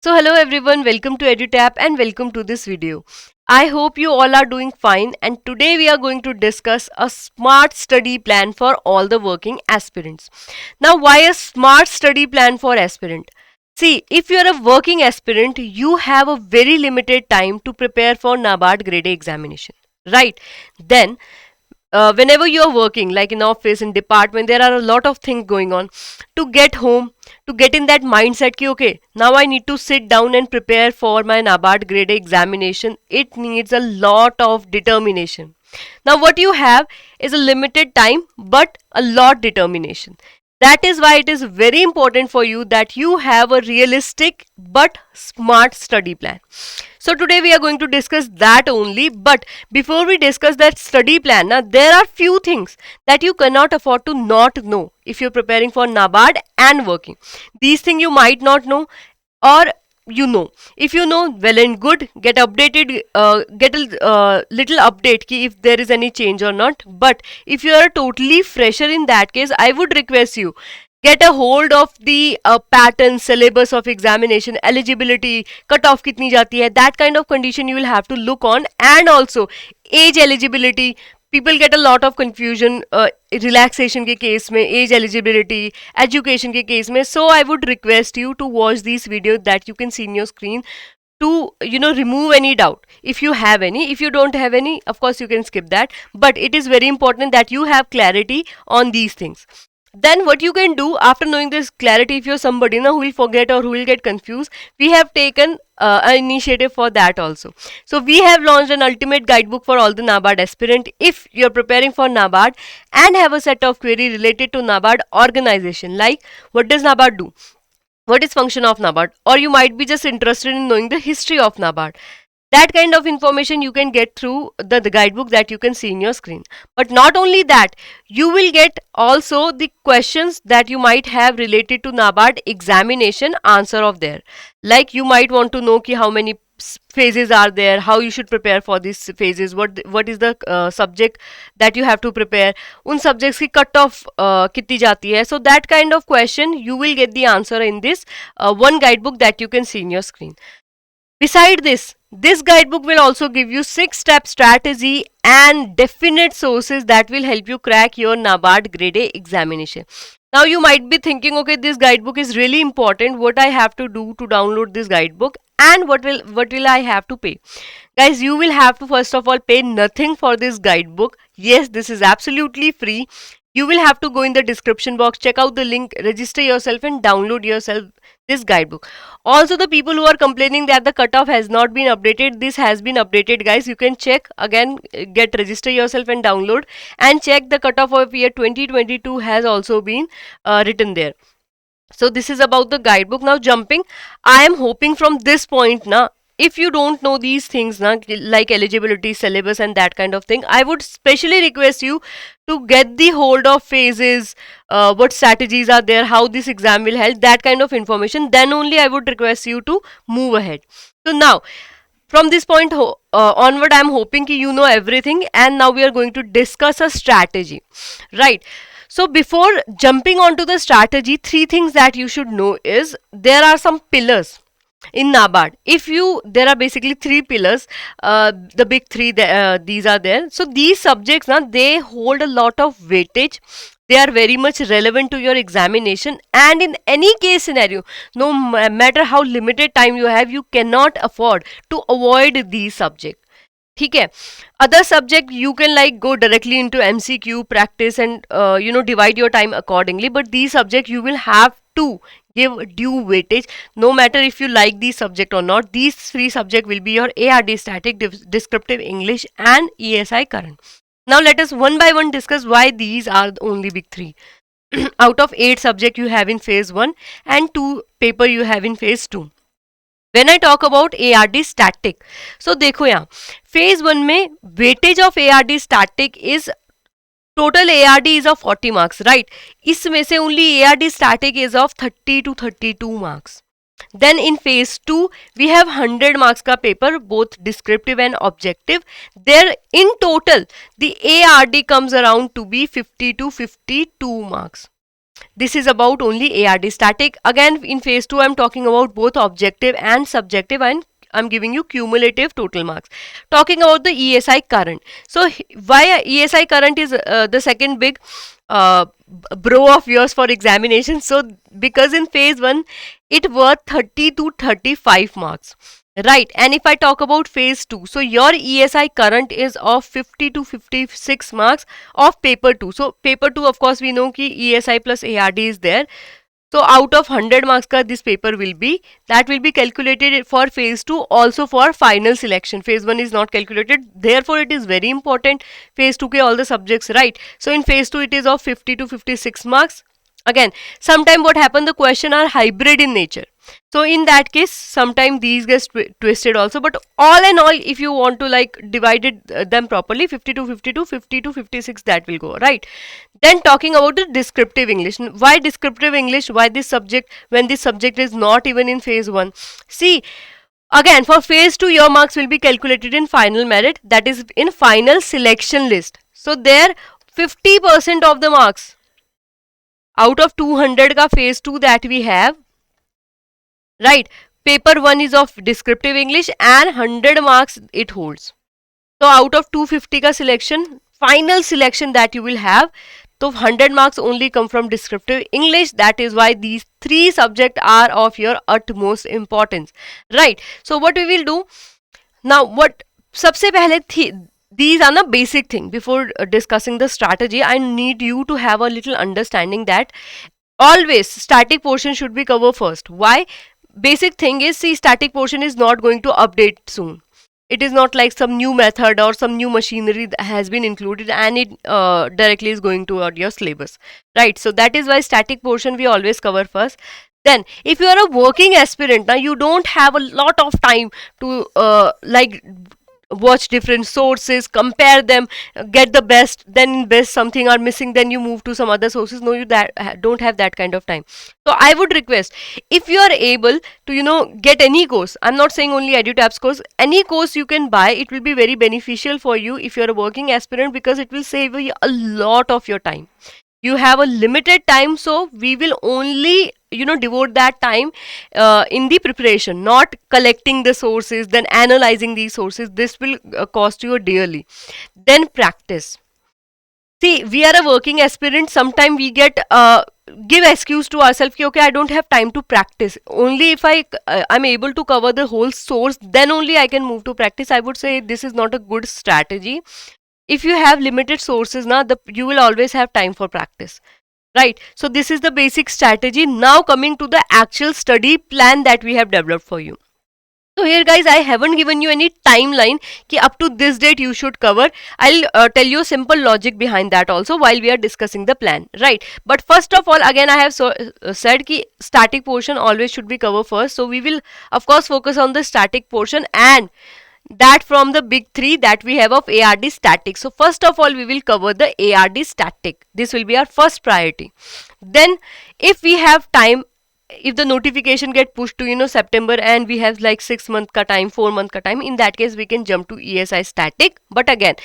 So hello everyone, welcome to EduTap and welcome to this video. I hope you all are doing fine, and today we are going to discuss a smart study plan for all the working aspirants. Now, why a smart study plan for aspirant? See, if you are a working aspirant, you have a very limited time to prepare for NABARD Grade A examination, right? Then whenever you are working, like in office, in department, there are a lot of things going on. To get home, to get in that mindset ki okay, now I need to sit down and prepare for my NABARD Grade A examination, it needs a lot of determination. Now what you have is a limited time but a lot determination. That is why it is very important for you that you have a realistic but smart study plan. So today we are going to discuss that only. But before we discuss that study plan, now there are few things that you cannot afford to not know if you're preparing for NABARD and working. These things you might not know, or you know. If you know, well and good, get updated, get a little update ki if there is any change or not. But if you are totally fresher, in that case I would request you, get a hold of the pattern, syllabus of examination, eligibility, cutoff kitni jati hai, that kind of condition you will have to look on. And also age eligibility, people get a lot of confusion relaxation के case में, age eligibility, education के case में. So I would request you to watch these videos that you can see in your screen to remove any doubt if you have any. If you don't have any, of course you can skip that, but it is very important that you have clarity on these things. Then what you can do after knowing this clarity, if you're somebody who will forget or who will get confused, we have taken an initiative for that also. So we have launched an ultimate guidebook for all the NABARD aspirant. If you're preparing for NABARD and have a set of query related to NABARD organization, like what does NABARD do, what is function of NABARD, or you might be just interested in knowing the history of NABARD, that kind of information you can get through the guidebook that you can see in your screen. But not only that, you will get also the questions that you might have related to NABARD examination answer of there. Like you might want to know ki how many phases are there, how you should prepare for these phases, what is the subject that you have to prepare, un subjects ki cut off kitni jati hai. So that kind of question you will get the answer in this one guidebook that you can see in your screen. Beside this guidebook will also give you 6-step strategy and definite sources that will help you crack your NABARD Grade A examination. Now you might be thinking, okay, this guidebook is really important. What I have to do to download this guidebook, and what will I have to pay? Guys, you will have to first of all pay nothing for this guidebook. Yes, this is absolutely free. You will have to go in the description box, check out the link, register yourself and download yourself this guidebook. Also, the people who are complaining that the cutoff has not been updated, this has been updated, guys. You can check again, get register yourself and download, and check the cutoff of year 2022 has also been written there. So this is about the guidebook. Now jumping, I am hoping from this point now, if you don't know these things na, like eligibility, syllabus and that kind of thing, I would specially request you to get the hold of phases, what strategies are there, how this exam will help, that kind of information. Then only I would request you to move ahead. So now from this point onward, I am hoping ki you know everything, and now we are going to discuss a strategy, right? So before jumping onto the strategy, 3 things that you should know is there are some pillars in NABARD. There are basically 3 pillars, the big 3, these are there. So these subjects now, they hold a lot of weightage. They are very much relevant to your examination, and in any case scenario, no matter how limited time you have, you cannot afford to avoid these subjects. ठीक है. Other subject you can like go directly into MCQ practice and divide your time accordingly, but these subject you will have to give due weightage no matter if you like these subject or not. These 3 subject will be your ARD static, descriptive English and ESI current. Now let us one by one discuss why these are the only big 3 out of 8 subject you have in phase 1 and 2 paper you have in phase 2. When I talk about ARD static, so देखो यहाँ phase 1 में weightage of ARD static is total ARD is of 40 marks, right? इसमें से only ARD static is of 30 to 32 marks. Then in phase 2 we have 100 marks का paper, both descriptive and objective. There in total the ARD comes around to be 50 to 52 marks. This is about only ARD static. Again, in phase 2, I'm talking about both objective and subjective, and I'm giving you cumulative total marks. Talking about the ESI current. So, why ESI current is the second big bro of yours for examination. So, because in phase 1, it worth 30 to 35 marks. Right, and if I talk about phase 2, so your ESI current is of 50 to 56 marks of paper 2. So paper 2, of course, we know ki ESI plus ARD is there. So out of 100 marks ka this paper will be, that will be calculated for phase 2, also for final selection. Phase 1 is not calculated, therefore it is very important. Phase 2 ke all the subjects, right? So in phase 2 it is of 50 to 56 marks. Again, sometime what happen, the question are hybrid in nature. So in that case, sometime these get twisted also. But all in all, if you want to like divide it, them properly, 50 to 52, 50 to 56, that will go, right? Then talking about the descriptive English. Why descriptive English? Why this subject when this subject is not even in phase 1? See, again, for phase 2, your marks will be calculated in final merit, that is in final selection list. So there 50% of the marks out of 200 ka phase 2 that we have, right? Paper 1 is of descriptive English and 100 marks it holds. So out of 250 ka selection, final selection that you will have, so 100 marks only come from descriptive English. That is why these three subjects are of your utmost importance, right? So what we will do now, what सबसे पहले these are the basic thing. Before discussing the strategy, I need you to have a little understanding that always static portion should be covered first. Why? Basic thing is, see, static portion is not going to update soon. It is not like some new method or some new machinery that has been included and it directly is going toward your syllabus, right? So that is why static portion we always cover first. Then if you are a working aspirant, now you don't have a lot of time to like watch different sources, compare them, get the best, then best something are missing, then you move to some other sources. No, you don't have that kind of time. So I would request, if you are able to get any course, I'm not saying only EduTap's course, any course you can buy, it will be very beneficial for you if you're a working aspirant, because it will save you a lot of your time. You have a limited time, so we will only devote that time in the preparation, not collecting the sources, then analyzing these sources. This will cost you dearly. Then practice. See, we are a working aspirant. Sometimes we get give excuse to ourselves कि okay, I don't have time to practice. Only if I'm able to cover the whole source, then only I can move to practice. I would say this is not a good strategy. If you have limited sources, you will always have time for practice, right? So this is the basic strategy. Now coming to the actual study plan that we have developed for you. So here guys, I haven't given you any timeline ki up to this date you should cover. I'll tell you simple logic behind that also while we are discussing the plan, right? But first of all, again I have said ki static portion always should be covered first. So we will of course focus on the static portion, and that from the big three that we have of ARD static. So first of all we will cover the ARD static. This will be our first priority. Then if we have time, if the notification get pushed to September and we have like 6 month ka time, 4 month ka time, in that case we can jump to ESI static. But again,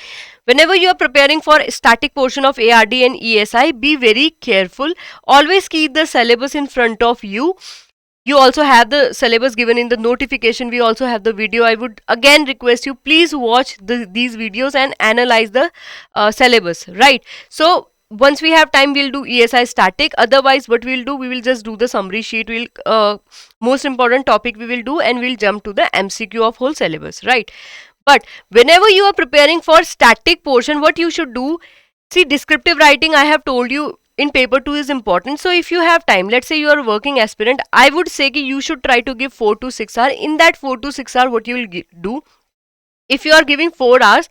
whenever you are preparing for static portion of ARD and ESI, be very careful. Always keep the syllabus in front of you. You also have the syllabus given in the notification. We also have the video. I would again request you, please watch these videos and analyze the syllabus, right? So once we have time, we'll do ESI static. Otherwise, what we'll do, we will just do the summary sheet. We'll most important topic we will do, and we'll jump to the MCQ of whole syllabus, right? But whenever you are preparing for static portion, what you should do, see, descriptive writing, I have told you, in paper 2 is important. So if you have time, let's say you are a working aspirant, I would say ki you should try to give 4 to 6 hours. In that 4 to 6 hours, what you will do, if you are giving 4 hours,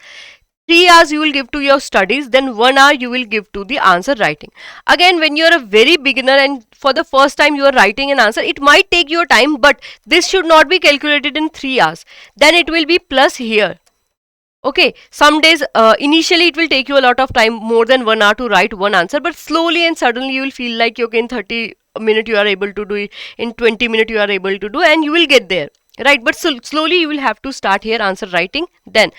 3 hours you will give to your studies, then 1 hour you will give to the answer writing. Again, when you are a very beginner and for the first time you are writing an answer, it might take your time, but this should not be calculated in 3 hours. Then it will be plus here. Okay, some days initially it will take you a lot of time, more than 1 hour to write one answer, but slowly and suddenly you will feel like okay, in 30 minutes you are able to do it, in 20 minutes you are able to do, and you will get there, right? But slowly you will have to start here answer writing. Then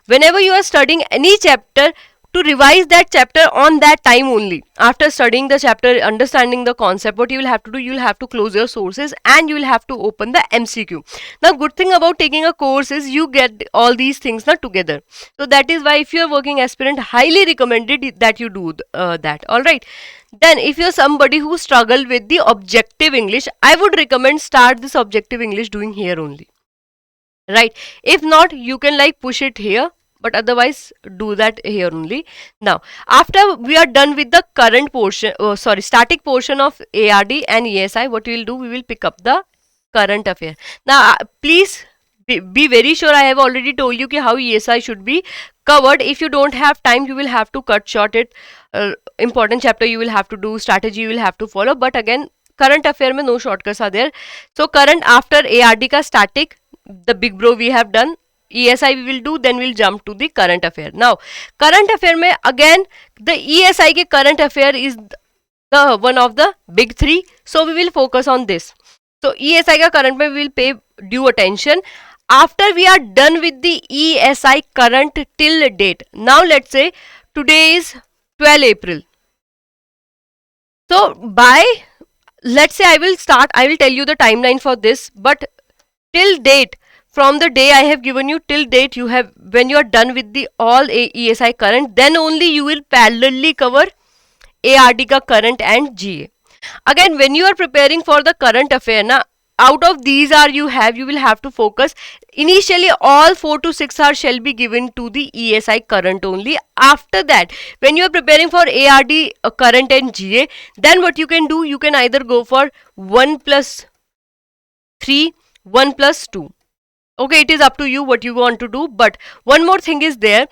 whenever you are studying any chapter, to revise that chapter on that time only. After studying the chapter, understanding the concept, what you will have to do, you will have to close your sources and you will have to open the MCQ. Now good thing about taking a course is you get all these things now together. So that is why if you are working aspirant, highly recommended that you do that. Alright. Then if you're somebody who struggle with the objective English, I would recommend start this objective English doing here only. Right. If not, you can like push it here, but otherwise do that here only. Now after we are done with the current portion, static portion of ARD and ESI, what we will do, we will pick up the current affair. Now please be very sure, I have already told you how ESI should be covered. If you don't have time, you will have to cut short it. Important chapter you will have to do, strategy you will have to follow, but again current affair mein no shortcuts are there. So current after ARD ka static, the big bro we have done, ESI we will do, then we'll jump to the current affair. Now current affair mein again the ESI ke current affair is the one of the big three, so we will focus on this. So ESI ka current mein we will pay due attention. After we are done with the ESI current till date, now let's say today is 12 April. So by, let's say I will tell you the timeline for this, but till date, from the day I have given you till date, you have, when you are done with the all ESI current, then only you will parallelly cover ARD ka current and GA. Again, when you are preparing for the current affair, na, out of these are you will have to focus. Initially all 4 to 6 hours shall be given to the ESI current only. After that, when you are preparing for ARD current and GA, then what you can do, you can either go for 1+3, 1+2. Okay, it is up to you what you want to do. But one more thing is there,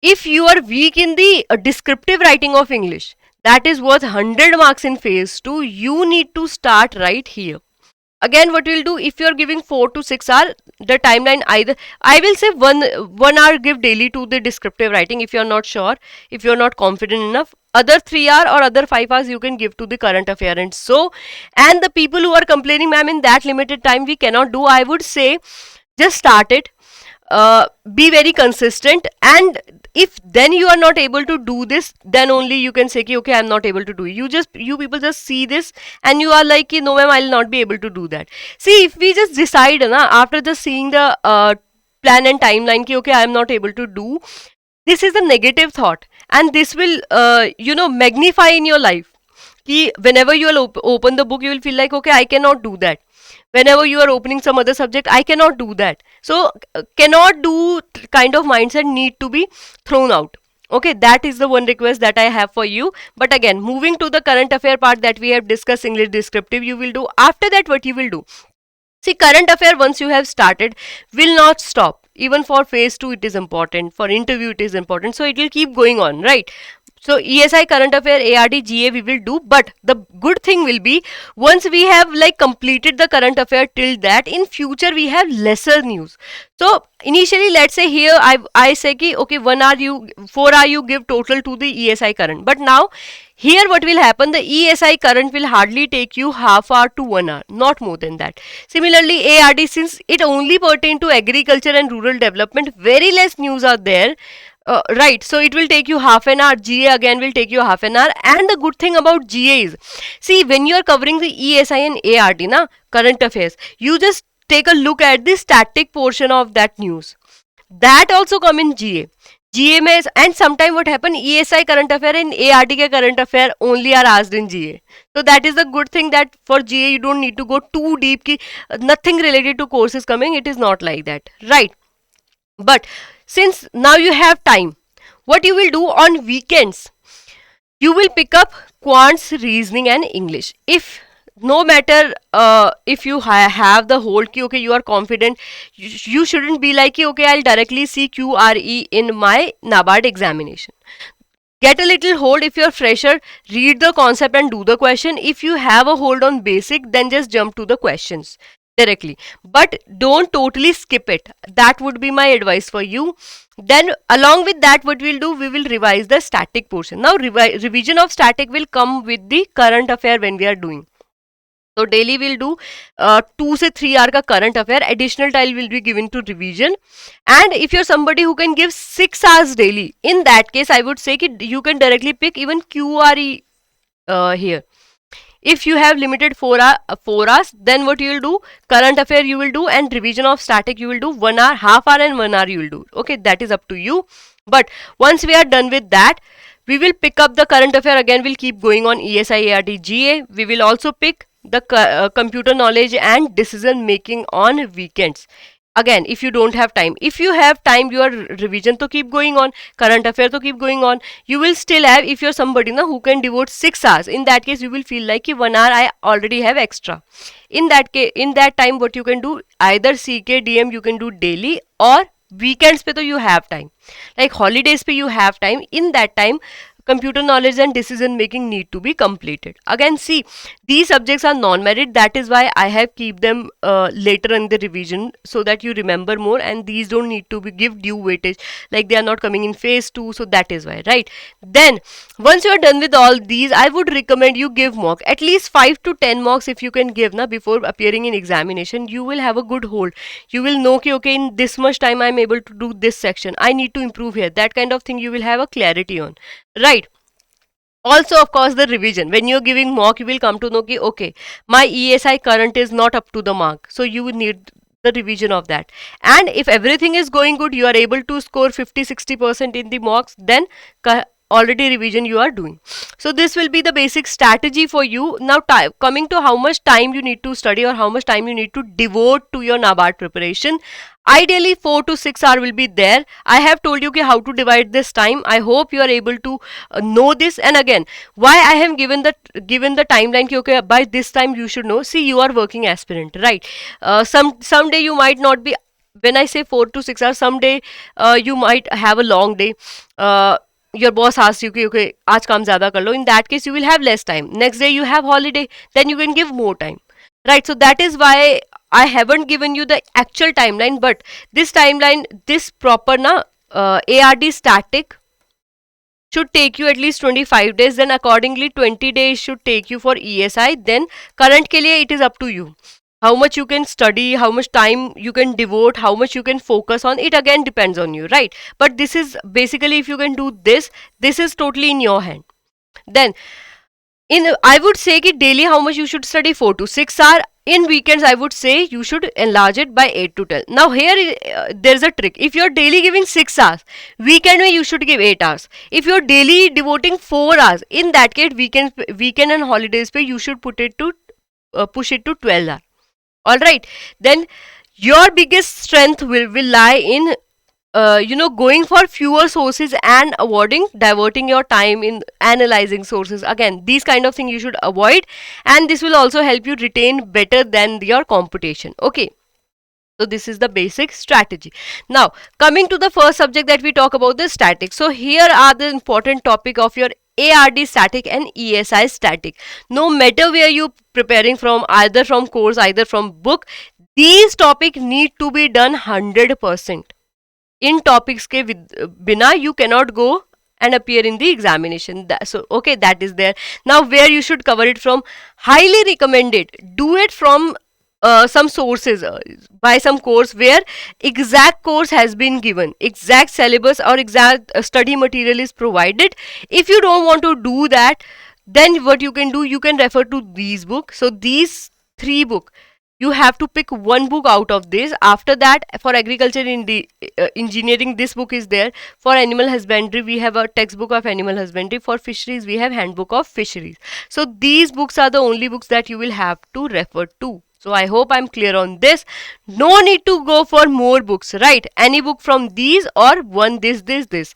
if you are weak in the descriptive writing of English, that is worth 100 marks in phase 2, you need to start right here. Again, what we'll do, if you are giving 4 to 6 hours, the timeline either, I will say 1 hour give daily to the descriptive writing if you are not sure, if you are not confident enough. Other 3 hours or other 5 hours you can give to the current affair. And so, and the people who are complaining, ma'am, in that limited time we cannot do, I would say just start it. Be very consistent, and if then you are not able to do this, then only you can say okay, I'm not able to do it. You people just see this and you are like, no ma'am, I'll not be able to do that. See, if we just decide after just seeing the plan and timeline ki okay, I'm not able to do, this is a negative thought, and this will magnify in your life. Ki whenever you will open the book, you will feel like okay, I cannot do that. Whenever you are opening some other subject, I cannot do that. So cannot do kind of mindset need to be thrown out. Okay, that is the one request that I have for you. But again, moving to the current affair part that we have discussed, English descriptive you will do. After that, what you will do? See, current affair once you have started will not stop. Even for phase 2 it is important, for interview it is important, so it will keep going on, right? So ESI, current affair, ARD, GA we will do, but the good thing will be once we have like completed the current affair till that, in future we have lesser news. So initially let's say here I say ki okay, 1 hour you, 4 hour you give total to the ESI current, but now here what will happen, the ESI current will hardly take you half hour to 1 hour, not more than that. Similarly ARD, since it only pertain to agriculture and rural development, very less news are there. Right, so it will take you half an hour. GA again will take you half an hour. And the good thing about GA is, see, when you are covering the ESI and ARD, current affairs, you just take a look at the static portion of that news. That also come in GA. GA mein, and sometime what happen, ESI current affair and ARD ke current affair only are asked in GA. So that is the good thing, that for GA you don't need to go too deep ki nothing related to course is coming. It is not like that, right? But since now you have time, what you will do on weekends, you will pick up quants, reasoning and English. If no matter if you have the whole key, okay, you are confident, you shouldn't be like okay, I'll directly see QRE in my NABARD examination. Get a little hold. If you're fresher, read the concept and do the question. If you have a hold on basic, then just jump to the questions directly, but don't totally skip it. That would be my advice for you. Then along with that, what we'll do, we will revise the static portion. Now revision of static will come with the current affair when we are doing. So daily we'll do 2 से 3 hour का current affair. Additional time will be given to revision. And if you're somebody who can give 6 hours daily, in that case I would say that you can directly pick even QRE here. If you have limited 4 hours, then what you will do, current affair you will do, and revision of static you will do 1 hour, half hour and 1 hour you will do. Okay, that is up to you. But once we are done with that, we will pick up the current affair again. We'll keep going on ESI, ART, GA. We will also pick the computer knowledge and decision making on weekends. Again, if you don't have time, if you have time, your revision to keep going on, current affair to keep going on. You will still have, if you're somebody na who can devote 6 hours, in that case you will feel like 1 hour I already have extra. In that case, in that time, what you can do, either CK DM you can do daily, or weekends pe to you have time, like holidays pe you have time. In that time, computer knowledge and decision making need to be completed. Again, see, these subjects are non-merit, that is why I have keep them later in the revision, so that you remember more, and these don't need to be give due weightage, like they are not coming in phase 2, so that is why, right? Then once you are done with all these, I would recommend you give mock at least 5 to 10 mocks. If you can give na before appearing in examination, you will have a good hold. You will know ki, okay, in this much time I am able to do this section, I need to improve here, that kind of thing you will have a clarity on, right? Also, of course, the revision, when you're giving mock, you will come to know ki, okay, my ESI current is not up to the mark, so you will need the revision of that. And if everything is going good, you are able to score 50-60% in the mocks, then already revision you are doing. So this will be the basic strategy for you. Now coming to how much time you need to study, or how much time you need to devote to your NABARD preparation. Ideally 4 to 6 hours will be there. I have told you how to divide this time. I hope you are able to know this. And again, why I have given the timeline, okay, by this time you should know. See, you are working aspirant, right? Someday you might not be, when I say 4 to 6 hours, someday you might have a long day. Your boss asks you, okay, aaj kaam zyada kar lo. In that case, you will have less time. Next day you have holiday, then you can give more time, right? So that is why I haven't given you the actual timeline, but this timeline, this proper ARD static should take you at least 25 days. Then accordingly 20 days should take you for ESI. Then current ke liye it is up to you. How much you can study, how much time you can devote, how much you can focus on, it again depends on you, right? But this is basically, if you can do this is totally in your hand. Then I would say ki daily how much you should study, 4 to 6 hours. In weekends, I would say you should enlarge it by 8 to 10. Now here there's a trick. If you're daily giving 6 hours, weekend you should give 8 hours. If you're daily devoting 4 hours, in that case weekend and holidays pe you should push it to 12 hours. Alright, then your biggest strength will lie in going for fewer sources and diverting your time in analyzing sources. Again, these kind of things you should avoid, and this will also help you retain better than your competition. Okay, so this is the basic strategy. Now coming to the first subject that we talk about, the static. So here are the important topic of your ARD static and ESI static. No matter where you preparing from, either from course, either from book, these topics need to be done 100%. In topics ke bina you cannot go and appear in the examination. So okay, that is there. Now where you should cover it from, highly recommended, do it from some sources, by some course where exact course has been given, exact syllabus or exact study material is provided. If you don't want to do that, then what you can do, you can refer to these books. So these 3 books, you have to pick one book out of this. After that, for agriculture engineering, this book is there. For animal husbandry, we have a textbook of animal husbandry. For fisheries, we have handbook of fisheries. So these books are the only books that you will have to refer to. So I hope I'm clear on this. No need to go for more books, right? Any book from these, or one this.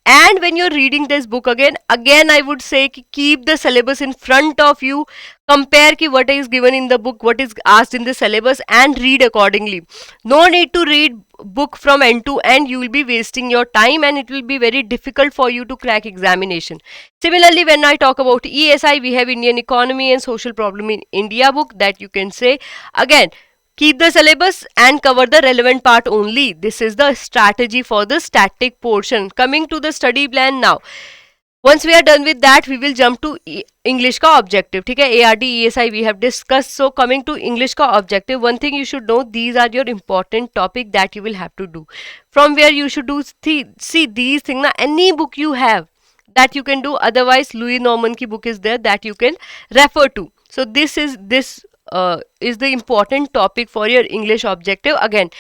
And when you're reading this book again I would say keep the syllabus in front of you. Compare ki what is given in the book, what is asked in the syllabus, and read accordingly. No need to read book from end to end. You will be wasting your time, and it will be very difficult for you to crack examination. Similarly, when I talk about ESI, we have Indian economy and social problem in India book, that you can say again, keep the syllabus and cover the relevant part only. This is the strategy for the static portion. Coming to the study plan now. once we are done with that, we will jump to English का objective. ठीक है, ARD ESI we have discussed. So coming to English का objective, one thing you should know, these are your important topic that you will have to do. From where you should do, see these things na, any book you have that you can do, otherwise Louis Norman की book is there that you can refer to. So this is the important topic for your English objective. Again,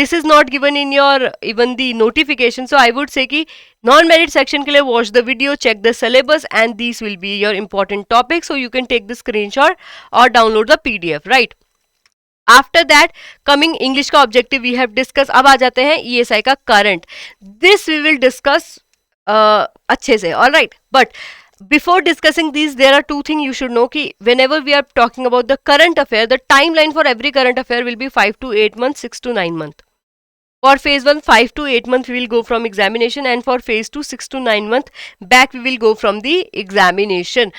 this is not given in your even the notification, so I would say कि non-merit section के लिए watch the video, check the syllabus, and these will be your important topics, so you can take the screenshot or download the PDF, right? After that coming English का objective we have discuss. अब आ जाते हैं ESI का current. This we will discuss अच्छे से, all right. But before discussing these, there are two things you should know ki whenever we are talking about the current affair, the timeline for every current affair will be 5 to 8 months, 6 to 9 months. For phase 1, 5 to 8 months we will go from examination, and for phase 2, 6 to 9 months back we will go from the examination.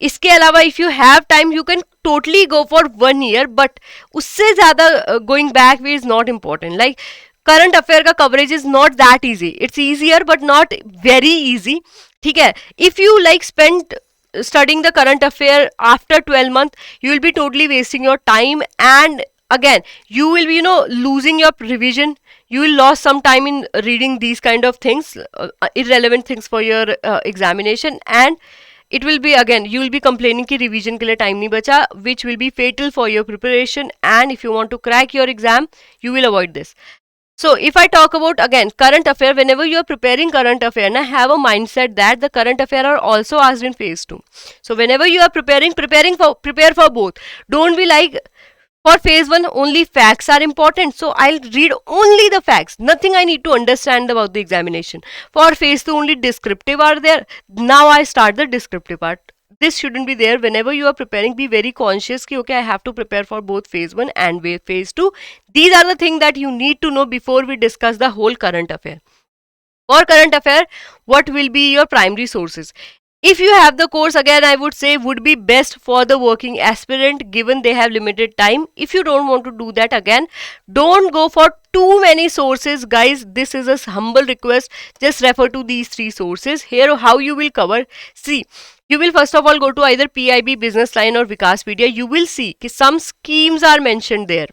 इसके अलावा if you have time you can totally go for 1 year, but उससे ज़्यादा going back way is not important. Like current affair का coverage is not that easy. It's easier but not very easy. ठीक है, if you like spend studying the current affair after 12 months, you will be totally wasting your time, and again you will be losing your revision. You will lose some time in reading these kind of things, irrelevant things for your examination, and it will be again you will be complaining कि revision के लिए time नहीं बचा, which will be fatal for your preparation. And if you want to crack your exam, you will avoid this. So if I talk about again current affair, whenever you are preparing current affair, now have a mindset that the current affair are also asked in phase 2. So whenever you are prepare for both. Don't be like for phase 1 only facts are important, so I'll read only the facts, nothing I need to understand about the examination. For phase 2 only descriptive are there, now I start the descriptive part. This shouldn't be there. Whenever you are preparing, be very conscious कि okay, I have to prepare for both phase 1 and phase 2. These are the things that you need to know before we discuss the whole current affair. For current affair, what will be your primary sources? If you have the course, again I would say would be best for the working aspirant, given they have limited time. If you don't want to do that, again don't go for too many sources, guys. This is a humble request, just refer to these 3 sources. Here how you will cover, see, you will first of all go to either PIB, Business Line or Vikaspedia. You will see that some schemes are mentioned there.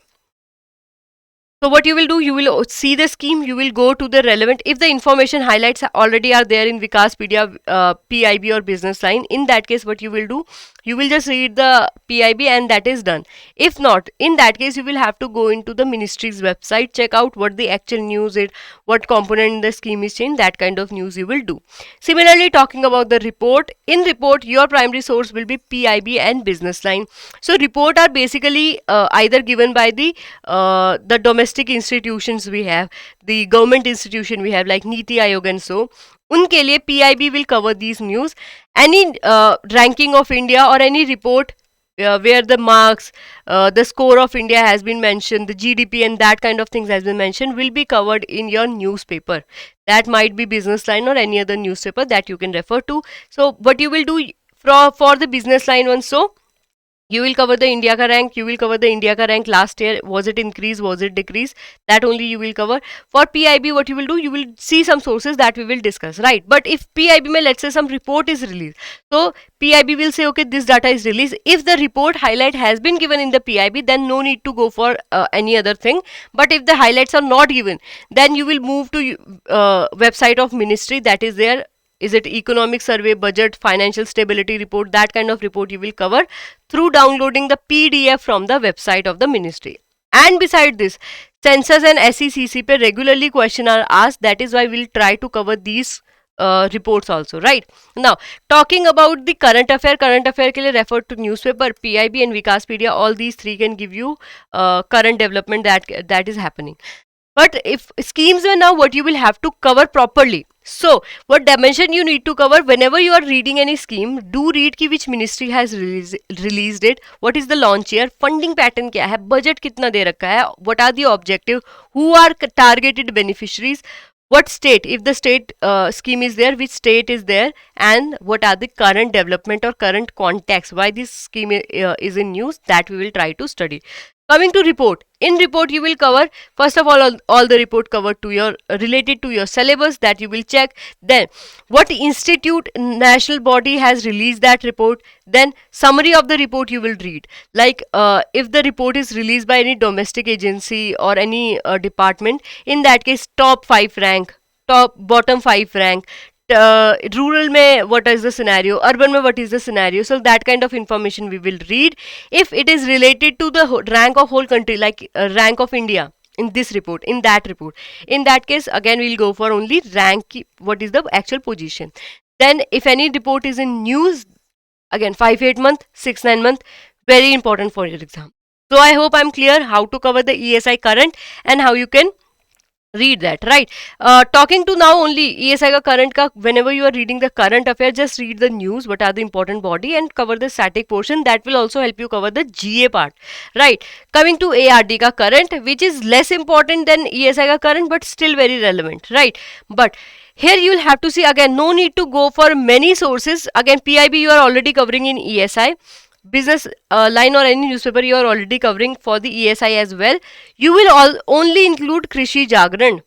So what you will do, you will see the scheme, you will go to the relevant, if the information highlights already are there in Vikaspedia, PIB or Business Line, in that case what you will do, you will just read the PIB and that is done. If not, in that case you will have to go into the ministry's website, check out what the actual news is, what component in the scheme is changed, that kind of news you will do. Similarly, talking about the report, in report your primary source will be PIB and Business Line. So report are basically either given by the domestic institutions we have, the government institution we have like Niti Aayog and so. उनके लिए PIB will cover these news. Any ranking of India or any report where the marks, the score of India has been mentioned, the GDP and that kind of things has been mentioned, will be covered in your newspaper. That might be Business Line or any other newspaper that you can refer to. So what you will do for the Business Line one, so you will cover the India ka rank, you will cover the India ka rank last year, was it increase, was it decrease, that only you will cover. For PIB what you will do, you will see some sources that we will discuss, right? But if PIB mein let's say some report is released, so PIB will say okay, this data is released. If the report highlight has been given in the PIB, then no need to go for any other thing. But if the highlights are not given, then you will move to website of ministry that is there. Is it economic survey, budget, financial stability report, that kind of report you will cover through downloading the PDF from the website of the ministry. And beside this, census and SECC pe regularly question are asked, that is why we'll try to cover these reports also, right? Now talking about the current affair के लिए refer to newspaper, PIB and Vikaspedia. All these 3 can give you current development that is happening. But if schemes were now, what you will have to cover properly. So what dimension you need to cover whenever you are reading any scheme, do read ki which ministry has released it, what is the launch year, funding pattern kya hai, budget kitna de rakha hai, what are the objective, who are targeted beneficiaries, what state, if the state scheme is there, which state is there, and what are the current development or current context, why this scheme is in news, that we will try to study. Coming to report, in report you will cover first of all the report covered to your related to your syllabus that you will check. Then what institute national body has released that report. Then summary of the report you will read, like if the report is released by any domestic agency or any department, in that case top 5 rank, top bottom 5 rank, rural mein what is the scenario, urban mein what is the scenario. So that kind of information we will read. If it is related to the rank of whole country, like rank of India in this report, in that case again we'll go for only rank, what is the actual position. Then if any report is in news, again 5-8 month, 6-9 month, very important for your exam. So I hope I'm clear how to cover the ESI current and how you can read that, right? Talking to now only ESI ka current ka, whenever you are reading the current affair, just read the news, what are the important body, and cover the static portion. That will also help you cover the GA part, right? Coming to ARD ka current, which is less important than ESI ka current but still very relevant, right? But here you will have to see, again no need to go for many sources. Again PIB you are already covering in ESI, business line or any newspaper you are already covering for the ESI as well. You will only include Krishi Jagran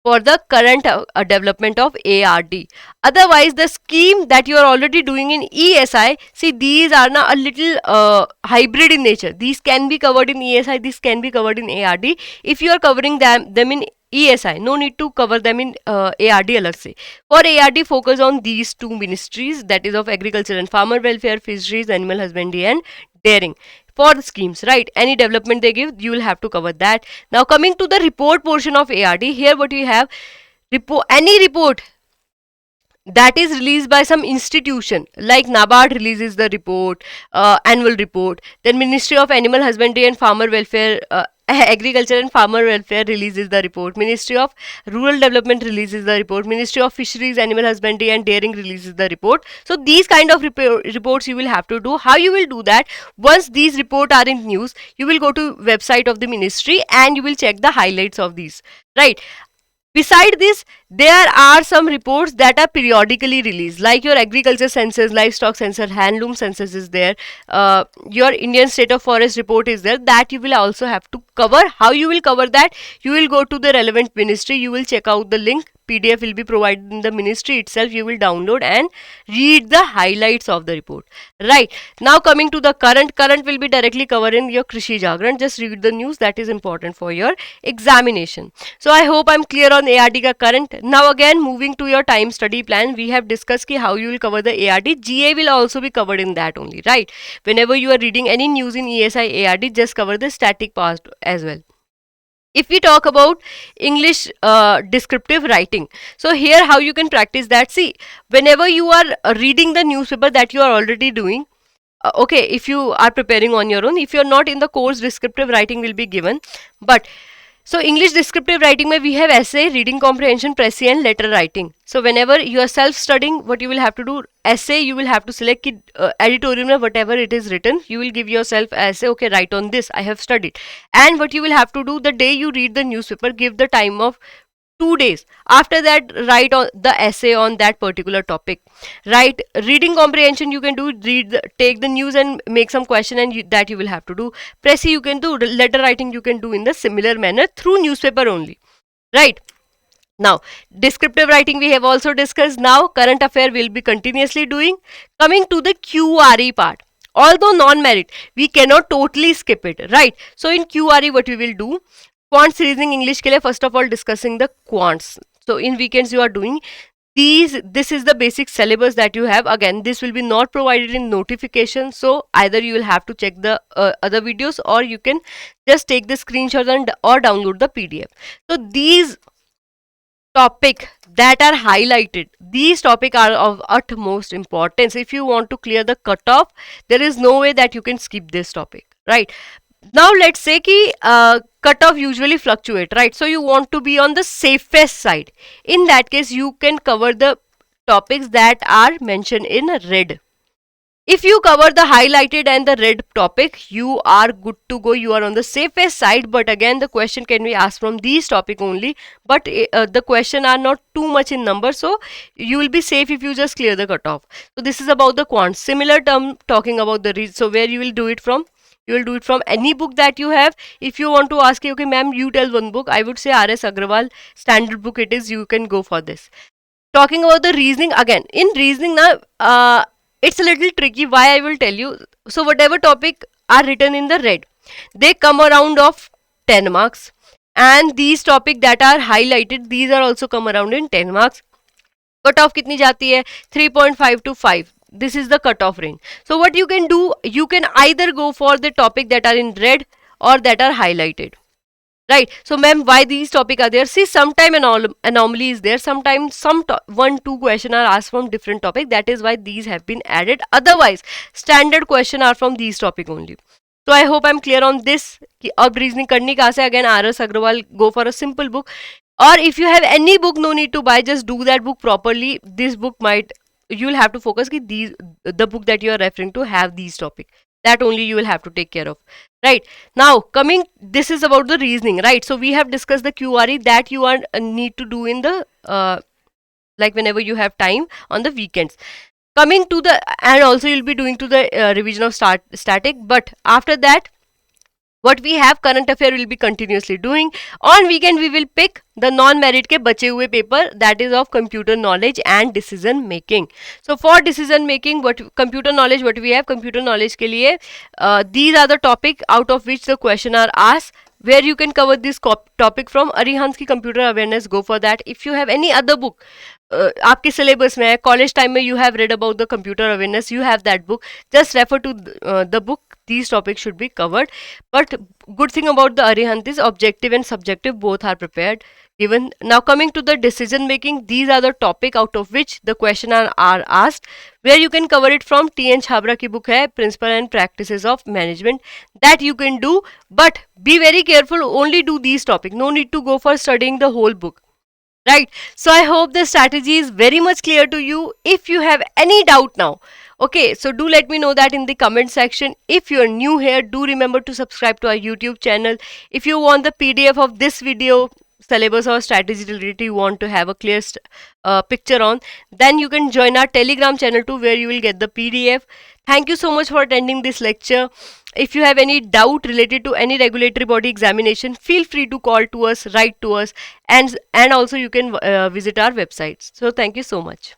for the current development of ARD. Otherwise, the scheme that you are already doing in ESI, see these are now a little hybrid in nature. These can be covered in ESI, these can be covered in ARD. If you are covering them in ESI, no need to cover them in ARD alag se. For ARD, focus on these two ministries, that is of Agriculture and Farmer Welfare, Fisheries, Animal Husbandry and Dairying. For the schemes, right? Any development they give, you will have to cover that. Now coming to the report portion of ARD, here what we have, any report that is released by some institution, like NABARD releases the report, annual report. Then Ministry of Animal Husbandry and Farmer Welfare, Agriculture and Farmer Welfare releases the report. Ministry of Rural Development releases the report. Ministry of Fisheries, Animal Husbandry and Dairying releases the report. So these kind of reports you will have to do. How you will do that? Once these reports are in news, you will go to website of the ministry and you will check the highlights of these, right? Beside this, there are some reports that are periodically released, like your agriculture census, livestock census, handloom census is there, your Indian state of forest report is there, that you will also have to cover. How you will cover that? You will go to the relevant ministry, you will check out the link, PDF will be provided in the ministry itself, you will download and read the highlights of the report, right? Now coming to the current will be directly covered in your Krishi Jagran. Just read the news, that is important for your examination. So I hope I'm clear on ARD ka current. Now again moving to your time study plan, we have discussed ki how you will cover the ARD. GA will also be covered in that only, right? Whenever you are reading any news in ESI ARD, just cover the static part as well. If we talk about English descriptive writing, so here how you can practice that. See, whenever you are reading the newspaper that you are already doing, okay, if you are preparing on your own, if you are not in the course, descriptive writing will be given. But so English descriptive writing mein we have essay, reading comprehension, précis and letter writing. So whenever you are self studying, what you will have to do, essay you will have to select editorial mein whatever it is written, you will give yourself essay, okay, write on this, I have studied. And what you will have to do, the day you read the newspaper, give the time of 2 days. After that, write on the essay on that particular topic. Right? Reading comprehension you can do, take the news and make some question, and that you will have to do. Précis you can do, letter writing you can do in the similar manner through newspaper only. Right? Now, descriptive writing we have also discussed. Now, current affair will be continuously doing. Coming to the QRE part. Although non-merit, we cannot totally skip it, right? So, in QRE what we will do, quant reasoning English ke liye, first of all discussing the quants. So in weekends you are doing these, this is the basic syllabus that you have. Again, this will be not provided in notification, so either you will have to check the other videos, or you can just take the screenshots and or download the PDF. So these topic that are highlighted, these topic are of utmost importance. If you want to clear the cutoff, there is no way that you can skip this topic, right? Now let's say ki cutoff usually fluctuate, right? So you want to be on the safest side. In that case, you can cover the topics that are mentioned in red. If you cover the highlighted and the red topic, you are good to go. You are on the safest side. But again, the question can be asked from these topic only. But the question are not too much in number, so you will be safe if you just clear the cutoff. So this is about the quant. Similar term talking about the read. So where you will do it from? You will do it from any book that you have. If you want to ask, okay, ma'am, you tell one book, I would say R.S. Agrawal standard book it is. You can go for this. Talking about the reasoning again. In reasoning now, it's a little tricky. Why I will tell you. So whatever topic are written in the red, they come around of 10 marks, and these topic that are highlighted, these are also come around in 10 marks. Cut off कितनी जाती है 3.5 to 5. This is the cutoff range. So what you can do, you can either go for the topic that are in red or that are highlighted. Right. So, ma'am, why these topic are there? See, sometime anomaly is there. Sometimes one, two question are asked from different topic. That is why these have been added. Otherwise, standard question are from these topic only. So, I hope I'm clear on this. कि अब reasoning करनी कहाँ से? Again, R.S. Agrawal, go for a simple book. Or if you have any book, no need to buy. Just do that book properly. This book might, you will have to focus कि the book that you are referring to have these topic. That only you will have to take care of. Right. Now coming, this is about the reasoning, right? So we have discussed the QRE that you are need to do in the like whenever you have time on the weekends. Coming to the, and also you'll be doing to the revision of static, but after that what we have current affair will be continuously doing. On weekend we will pick the non-merit के बचे हुए paper, that is of computer knowledge and decision making. So for decision making, what computer knowledge, what we have computer knowledge के लिए these are the topic out of which the question are asked, where you can cover this topic from Arihant's की computer awareness. Go for that. If you have any other book आपके syllabus में है, college time में, you have read about the computer awareness, you have that book, just refer to the book. These topics should be covered. But good thing about the Arihant is objective and subjective both are prepared given. Now coming to the decision making, these are the topic out of which the question are asked, where you can cover it from T.N. Chhabra ki book hai Principle and Practices of Management, that you can do. But be very careful, only do these topics, no need to go for studying the whole book. Right. So I hope the strategy is very much clear to you. If you have any doubt now, okay, so do let me know that in the comment section. If you are new here, do remember to subscribe to our YouTube channel. If you want the PDF of this video, syllabus or strategy related, you want to have a clear picture on, then you can join our Telegram channel too, where you will get the PDF. Thank you so much for attending this lecture. If you have any doubt related to any regulatory body examination, feel free to call to us, write to us, and also you can visit our websites. So thank you so much.